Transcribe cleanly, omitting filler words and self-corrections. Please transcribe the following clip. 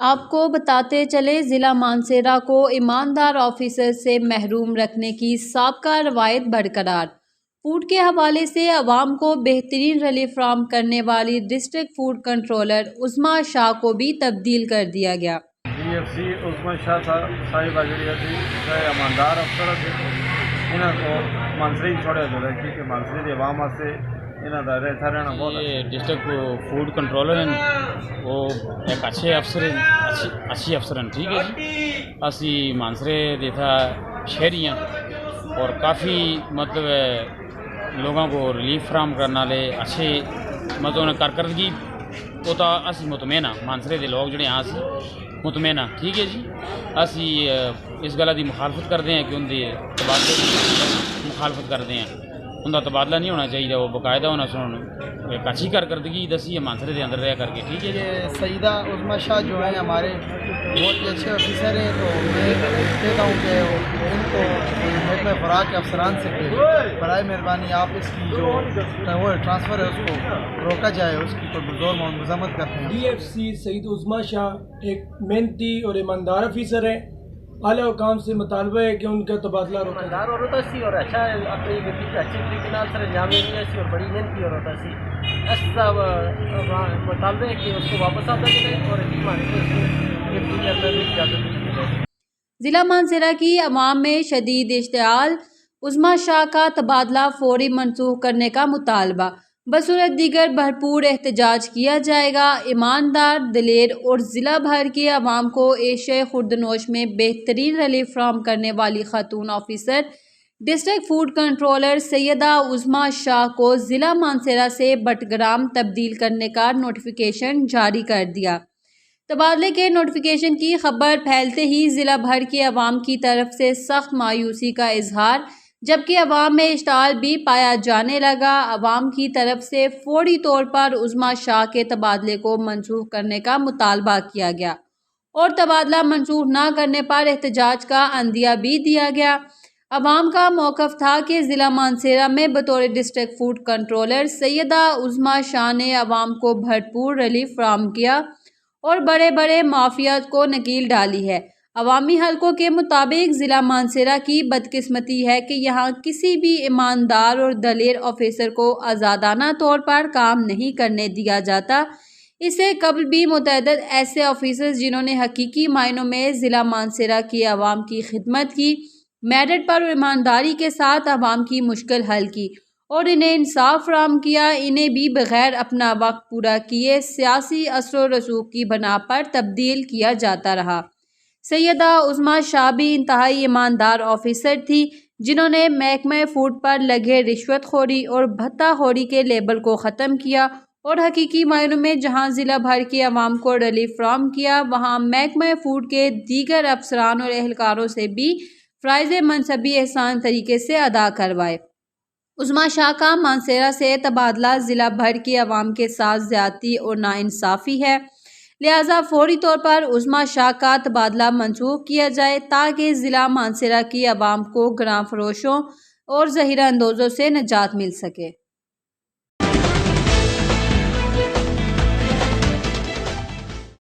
آپ کو بتاتے چلے ضلع مانسہرہ کو ایماندار آفیسر سے محروم رکھنے کی سابقہ روایت برقرار۔ فوڈ کے حوالے سے عوام کو بہترین ریلیف فراہم کرنے والی ڈسٹرکٹ فوڈ کنٹرولر عظمیٰ شاہ کو بھی تبدیل کر دیا گیا۔ DFC عظمیٰ شاہ صاحبہ جڑی تھی ایماندار افسر تھے، انہوں کو مانسہرہ ہی چھوڑیا جاتا ہے کیونکہ مانسہرہ کے عوام واسطے انہوں کا رہتا رہنا بہت یہ ڈسٹرکٹ فوڈ کنٹرولر ہیں، وہ ایک اچھے افسر ہیں، اچھی افسر ہیں، ٹھیک ہے جی۔ اسی مانسہرہ دیتا شہری ہیں اور کافی مطلب لوگوں کو ریلیف فراہم کرنے والے اچھے مطلب کارکردگی ہوتا اسی مطمئن ہاں، مانسہرہ دے لوگ جڑے ہاں اسی مطمئن ہاں، ٹھیک ہے جی۔ اسی اس گل کی مخالفت کرتے ہیں کہ ان کے تبادلے کی مخالفت کرتے ہیں، ان کا تبادلہ نہیں ہونا چاہیے، وہ باقاعدہ ہونا چاہیے، ایک اچھی کارکردگی دسی ہے مانسہرہ کے اندر رہ کر کے، ٹھیک ہے جی۔ سیدہ عظمیٰ شاہ جو ہیں ہمارے بہت ہی اچھے آفیسر ہیں، تو میں کہتا ہوں کہ ان کو محکمہ خوراک کے افسران سے برائے مہربانی آپ اس کی جو وہ ٹرانسفر ہے اس کو روکا جائے، اس کی زور مذمت کرتے ہیں۔ DFC سید عظمیٰ شاہ ایک محنتی اور ایماندار آفیسر ہیں، اعلیٰ حکام سے مطالبہ ہے کہ ان کا تبادلہ روکا جائے۔ ایماندار اور ہوتا سی اور اچھا اپنی اچھے طریقے سر انجام دینی سی اور بڑی محنتی اور ہوتا سی، ایسا مطالبہ ہے کہ اس کو واپس آتا چلے اور ضلع مانسہرہ کی عوام میں شدید اشتعال، عظمیٰ شاہ کا تبادلہ فوری منسوخ کرنے کا مطالبہ، بصورت دیگر بھرپور احتجاج کیا جائے گا۔ ایماندار، دلیر اور ضلع بھر کے عوام کو ایشیائے خوردنوش میں بہترین ریلیف فراہم کرنے والی خاتون آفیسر ڈسٹرکٹ فوڈ کنٹرولر سیدہ عظمیٰ شاہ کو ضلع مانسہرہ سے بٹگرام تبدیل کرنے کا نوٹیفیکیشن جاری کر دیا۔ تبادلے کے نوٹیفیکیشن کی خبر پھیلتے ہی ضلع بھر کے عوام کی طرف سے سخت مایوسی کا اظہار، جبکہ عوام میں اشتعال بھی پایا جانے لگا۔ عوام کی طرف سے فوری طور پر عظمیٰ شاہ کے تبادلے کو منسوخ کرنے کا مطالبہ کیا گیا اور تبادلہ منسوخ نہ کرنے پر احتجاج کا عندیہ بھی دیا گیا۔ عوام کا موقف تھا کہ ضلع مانسہرہ میں بطور ڈسٹرکٹ فوڈ کنٹرولر سیدہ عظمیٰ شاہ نے عوام کو بھرپور ریلیف فراہم کیا اور بڑے بڑے معافیات کو نکیل ڈالی ہے۔ عوامی حلقوں کے مطابق ضلع مانسہرہ کی بدقسمتی ہے کہ یہاں کسی بھی ایماندار اور دلیر آفیسر کو آزادانہ طور پر کام نہیں کرنے دیا جاتا۔ اس سے قبل بھی متعدد ایسے آفیسرز جنہوں نے حقیقی معنوں میں ضلع مانسہرہ کی عوام کی خدمت کی، میرٹ پر ایمانداری کے ساتھ عوام کی مشکل حل کی اور انہیں انصاف فراہم کیا، انہیں بھی بغیر اپنا وقت پورا کیے سیاسی اثر و رسوخ کی بنا پر تبدیل کیا جاتا رہا۔ سیدہ عظمیٰ شاہ بھی انتہائی ایماندار آفیسر تھی، جنہوں نے محکمہ فوڈ پر لگے رشوت خوری اور بھتہ خوری کے لیبل کو ختم کیا اور حقیقی معنوں میں جہاں ضلع بھر کے عوام کو ریلیف فراہم کیا، وہاں محکمہ فوڈ کے دیگر افسران اور اہلکاروں سے بھی فرائض منصبی احسان طریقے سے ادا کروائے۔ عظمیٰ شاہ کا مانسہرہ سے تبادلہ ضلع بھر کے عوام کے ساتھ زیادتی اور ناانصافی ہے، لہٰذا فوری طور پر عظمیٰ شاہ کا تبادلہ منسوخ کیا جائے تاکہ ضلع مانسہرہ کی عوام کو گراں فروشوں اور ذخیرہ اندوزوں سے نجات مل سکے۔